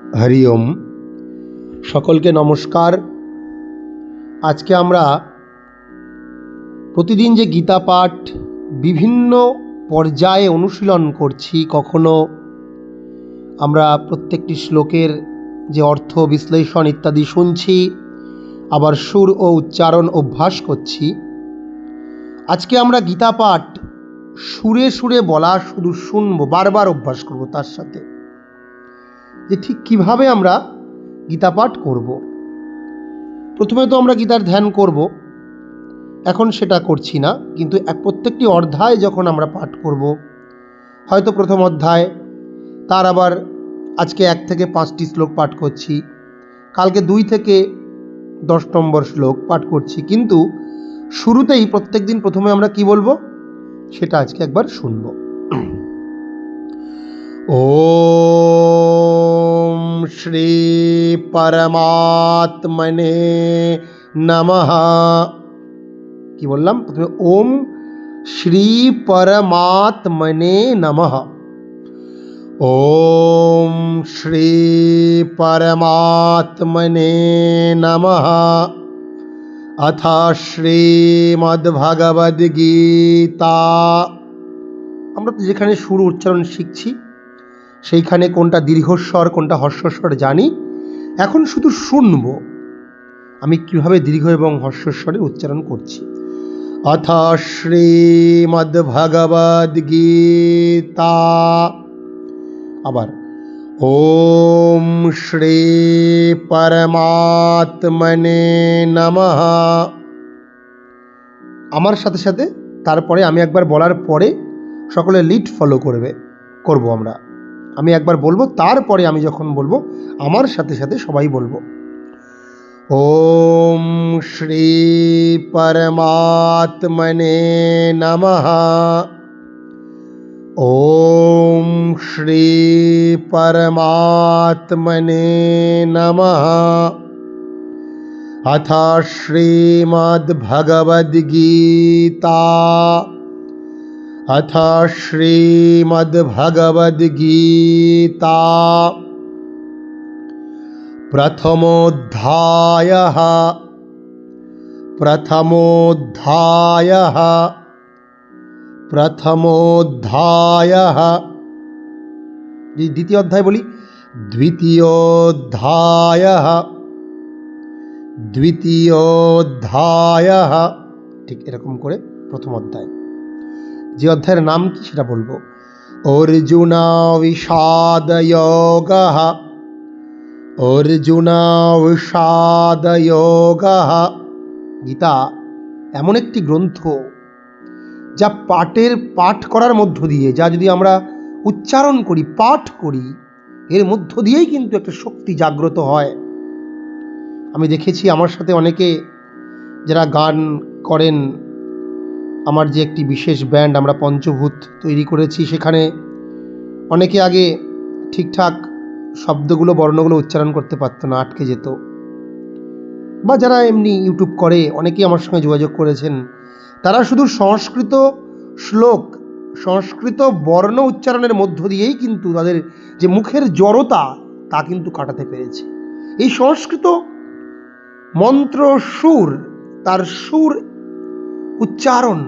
হরি ওম। সকলকে নমস্কার। আজকে আমরা প্রতিদিন যে গীতা পাঠ বিভিন্ন পর্যায়ে অনুশীলন করছি, কখনো আমরা প্রত্যেকটি শ্লোকের যে অর্থ বিশ্লেষণ ইত্যাদি শুনছি, আবার সুর ও উচ্চারণ অভ্যাস করছি। আজকে আমরা গীতা পাঠ সুরে সুরে বলা শুধু শুনবো, বারবার অভ্যাস করব তার সাথে, যে ঠিক কিভাবে আমরা গীতা পাঠ করব। প্রথমে তো আমরা গীতার ধ্যান করব, এখন সেটা করছি না, কিন্তু প্রত্যেকটি অধ্যায় যখন আমরা পাঠ করব, হয়তো প্রথম অধ্যায়, তার আবার আজকে 1 থেকে 5টি শ্লোক পাঠ করছি, কালকে 2 থেকে 10 নম্বর শ্লোক পাঠ করছি, কিন্তু শুরুতেই প্রত্যেক দিন প্রথমে আমরা কি বলবো সেটা আজকে একবার শুনব। ওম শ্রী পরমাত্মনে নমঃ। কি বললাম? প্রথমে ওম শ্রী পরমাত্মনে নমঃ। ওম শ্রী পরমাত্মনে নমঃ। অথ শ্রীমদ্ভগবদ্গীতা। আমরা তো যেখানে সুর উচ্চারণ শিখছি, সেইখানে কোনটা দীর্ঘস্বর কোনটা হর্ষস্বর জানি। এখন শুধু শুনব আমি কিভাবে দীর্ঘ এবং হর্ষস্বরে উচ্চারণ করছি। অথ শ্রীমদ্ভগবদ্গীতা। আবার ওম শ্রী পরমাত্মনে নমঃ। আমার সাথে সাথে তারপরে আমি একবার বলার পরে সকলে লিড ফলো করব আমরা। আমি একবার বলবো, তারপরে আমি যখন বলবো আমার সাথে সাথে সবাই বলবো। ওম শ্রী পরমাত্মনে নমঃ। ওম শ্রী পরমাত্মনে নমঃ। অথ শ্রীমদ্ভগবদ্গীতা। অথ শ্রীমদ্ভগবদ্গীতা প্রথমোধ্যায়ঃ। প্রথমোধ্যায়ঃ। প্রথমোধ্যায়ঃ। দ্বিতীয় অধ্যায় বলি, দ্বিতীয়োধ্যায়ঃ। দ্বিতীয়োধ্যায়ঃ। ঠিক এরকম করে প্রথম অধ্যায়। যে অধ্যায়ের নাম কি সেটা বলবো। অর্জুন বিষাদ যোগঃ। অর্জুন বিষাদ যোগঃ। গীতা এমন একটি গ্রন্থ যা পাঠ করার মধ্য দিয়ে, যা যদি আমরা উচ্চারণ করি, পাঠ করি, এর মধ্য দিয়েই কিন্তু একটা শক্তি জাগ্রত হয়। আমি দেখেছি আমার সাথে অনেকে যারা গান করেন, আমার যে একটি বিশেষ ব্যান্ড আমরা পঞ্চভূত তৈরি করেছি, সেখানে অনেকে আগে ঠিকঠাক শব্দগুলো বর্ণগুলো উচ্চারণ করতে পারতো না, আটকে যেত। বা যারা এমনি ইউটিউব করে, অনেকেই আমার সঙ্গে যোগাযোগ করেছেন, তারা শুধু সংস্কৃত শ্লোক, সংস্কৃত বর্ণ উচ্চারণের মধ্য দিয়েই কিন্তু তাদের যে মুখের জড়তা তা কিন্তু কাটাতে পেরেছে। এই সংস্কৃত মন্ত্র সুর, তার সুর উচ্চারণ,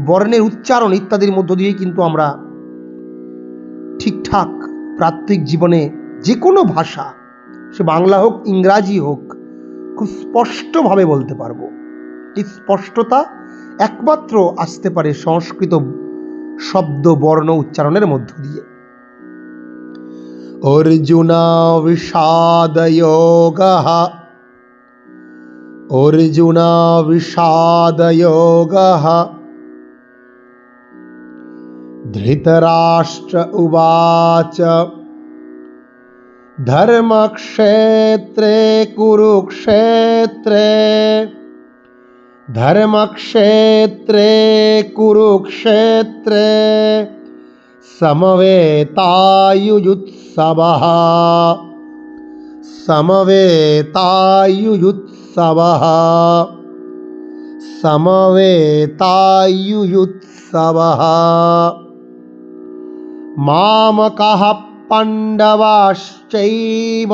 বর্ণের উচ্চারণ ইত্যাদির মধ্য দিয়েই কিন্তু আমরা ঠিকঠাক প্রাত্যহিক জীবনে যে কোনো ভাষা, সে বাংলা হোক ইংরাজি হোক, খুব স্পষ্টভাবে বলতে পারবো। এই স্পষ্টতা একমাত্র আসতে পারে সংস্কৃত শব্দ বর্ণ উচ্চারণের মধ্য দিয়ে। অর্জুন বিষাদ যোগঃ। অর্জুন বিষাদ যোগঃ। ধৃতরাষ্ট্র উবাচ ধর্মক্ষেত্রে কুরুক্ষেত্রে। ধর্মক্ষেত্রে কুরুক্ষেত্রে সমবেতায়ুজুৎসবঃ। সমবেতায়ুজুৎসবঃ। সমবেতায়ুজুৎসবঃ। মামকঃ পাণ্ডবাশ্চৈব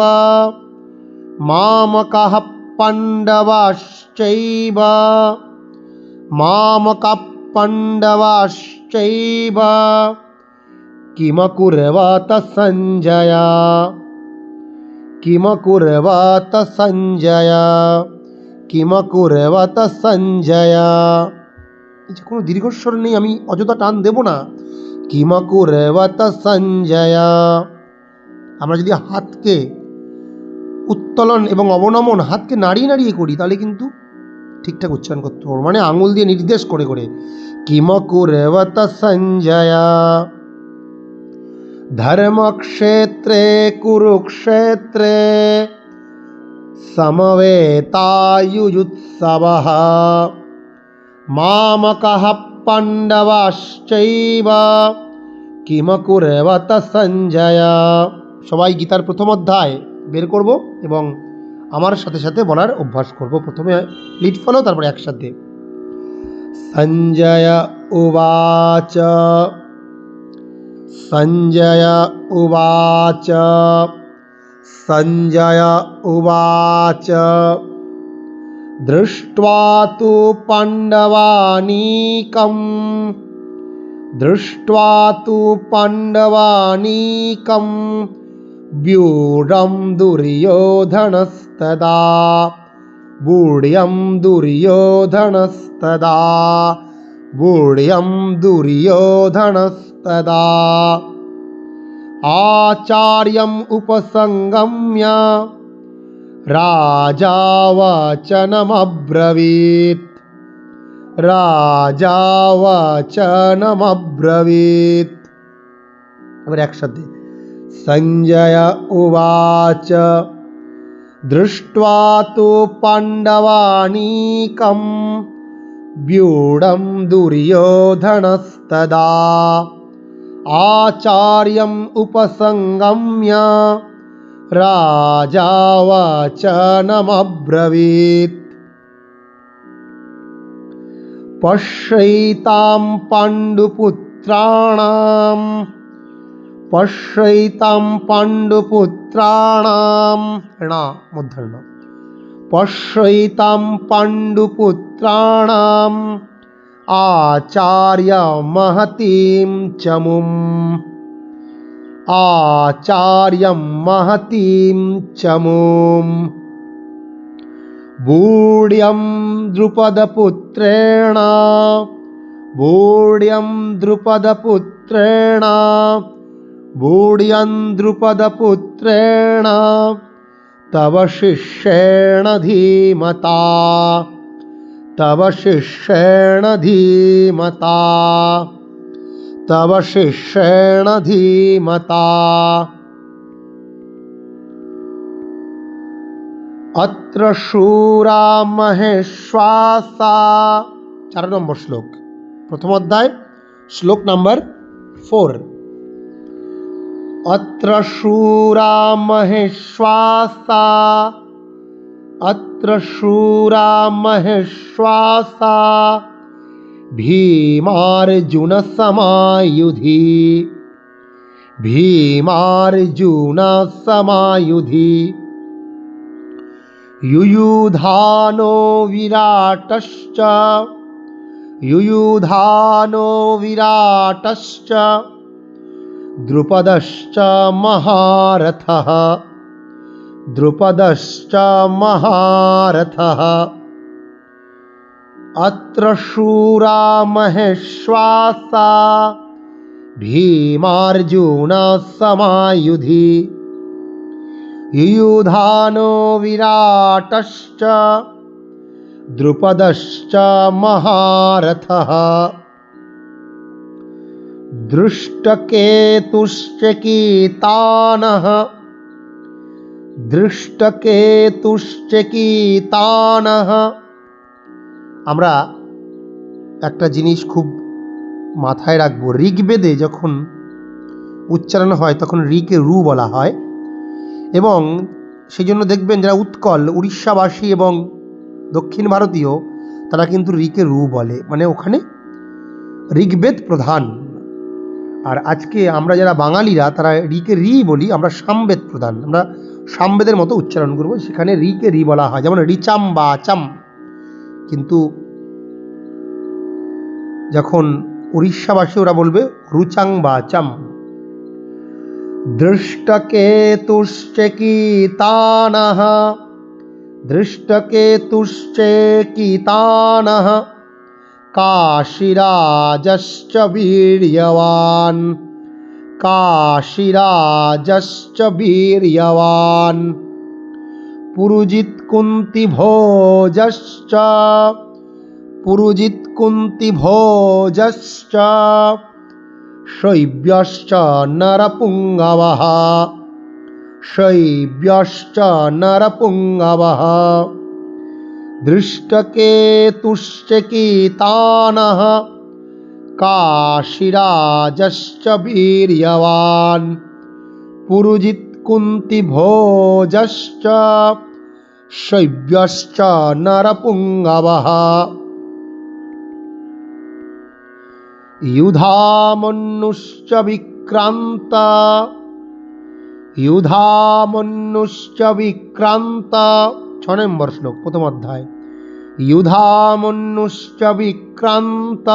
মামকাঃ পাণ্ডবাশ্চৈব মামকাঃ পাণ্ডবাশ্চৈব কিমকুর্বত সঞ্জয় কিমকুর্বত সঞ্জয় কিমকুর্বত সঞ্জয়। যে কোনো দীর্ঘস্বর নেই, আমি অযথা টান দেব না। কিমকুর্বত সঞ্জয়। আমরা যদি হাতকে উত্তোলন এবং অবনমন হাতকে নাড়িয়ে নাড়িয়ে করি তাহলে কিন্তু ঠিকঠাক উচ্চারণ করতে পারবো, মানে আঙুল দিয়ে নির্দেশ করে করে। কিমকুর্বত সঞ্জয়। ধর্মক্ষেত্রে কুরুক্ষেত্রে সমবেতায়ুজুৎসবঃ মামকাঃ পাণ্ডবাশ্চৈব কিমকুর্বত সঞ্জয়। সবাই গীতার প্রথম অধ্যায় বের করব এবং আমার সাথে সাথে বলার অভ্যাস করব। প্রথমে লিড ফলো, তারপরে একসাথে। সঞ্জয় উবাচ সঞ্জয় উবাচ সঞ্জয় উবাচ দৃष्ट्वा तु पाण्डवानीकं दृष्ट्वा तु पाण्डवानीकं व्यूढं दुर्योधनस्तदा व्यूढ्यं दुर्योधनस्तदा व्यूढ्यं दुर्योधनस्तदा आचार्यम् उपसंगम्य राजा वचनमब्रवीत् राजा वचनमब्रवीत्। এবার একসাথে। সঞ্জয় উবাচ দৃष्ट्वा तु पाण्डवानीकं व्यूढं दुर्योधनस्तदा आचार्यम् उपसंगम्य राजा वचनमब्रवीत्। पश्यैतां पाण्डुपुत्राणां पश्यैतां पाण्डुपुत्राणां मूर्धন্য पश्यैतां पाण्डुपुत्राणाम् आचार्य महतीं चमुम् आचार्यं महतीं चमुम् बूढ्यं द्रुपदपुत्रेण बूढ्यं द्रुपदपुत्रेण बूढ्यं द्रुपदपुत्रेण तव शिष्येण धीमता तव शिष्येण धीमता तव शिष्येण धीमता। अत्र शूरा महेश्वासा। 4 নম্বর শ্লোক, প্রথম অধ্যায়, শ্লোক নাম্বার 4। अत्र शूरा महेश्वासा अत्र शूरा महेश्वासा भीमार्जुन समायुधि भीमार्जुन समायुधि युयुधानो विराटश्च युयुधानो विराटश्च द्रुपदश्च महारथः द्रुपदश्च महारथः। अत्र शूरा महेश्वासा भीमार्जुन समायुधि युयुधानो विराटश्च द्रुपदश्च महारथः। दृष्टकेतुश्च कीतानः दृष्टकेतुश्च कीतानः। আমরা একটা জিনিস খুব মাথায় রাখবো, ঋগ্বেদে যখন উচ্চারণ হয় তখন ঋকে রু বলা হয়, এবং সেই জন্য দেখবেন যারা উৎকল উড়িষ্যাবাসী এবং দক্ষিণ ভারতীয় তারা কিন্তু ঋকে রু বলে, মানে ওখানে ঋগ্বেদ প্রধান। আর আজকে আমরা যারা বাঙালিরা তারা রিকে রি বলি, আমরা সামবেদ প্রধান, আমরা সামবেদের মতো উচ্চারণ করব, সেখানে রিকে রি বলা হয়, যেমন রিচাম বা চাম। কিন্তু যখন উড়িষ্যাবাসী ওরা বলবে রুচাং বা চাম। দৃষ্টকেতুশ্চেকিতানঃ দৃষ্টকেতুশ্চেকিতানঃ কাশীরাজশ্চ বীর্যবান কাশীরাজশ্চ বীর্যবান পুরুজিত কুন্তিভোজশ্চ পুরুজিত কুন্তিভোজশ্চ শৈব্যশ্চ নরপুঙ্গবঃ শৈব্যশ্চ নরপুঙ্গবঃ দৃষ্টকেতুশ্চেকিতানঃ কাশীরাজশ্চ বীর্যবান পুরুজিত কুন্তিভোজশ্চ শৈব্যশ্চ নরপুঙ্গবঃ ইউধামন্যুশ্চ বিক্রান্ত ইউধামন্যুশ্চ বিক্রান্ত 6 নম্বর শ্লোক, প্রথম অধ্যায়। ইউধামন্যুশ্চ বিক্রান্ত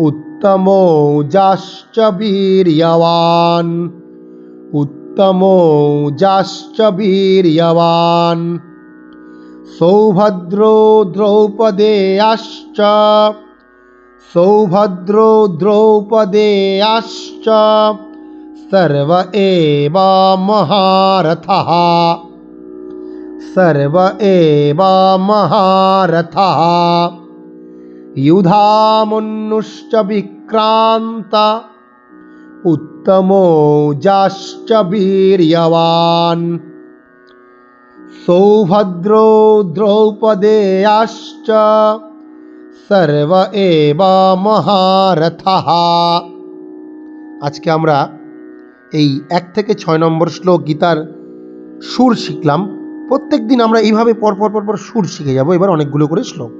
উত্তমৌজাশ্চ বীর্যবান উত্তমৌজাশ্চ বীর্যবান সৌভদ্রো দ্রৌপদেয়াশ্চ সৌভদ্রো দ্রৌপদেয়াশ্চ सर्व एव महारथः सर्व एव महारथः युधामन्युश्च विक्रान्त उत्तमौजाश्च वीर्यवान् सौभद्रो द्रौपदेयाश्च सर्व एव महारथः। আজকে আমরা এই 1 থেকে 6 নম্বর শ্লোক গীতার সুর শিখলাম। প্রত্যেক দিন আমরা এইভাবে পর পর সুর শিখে যাব, এবার অনেকগুলো করে শ্লোক।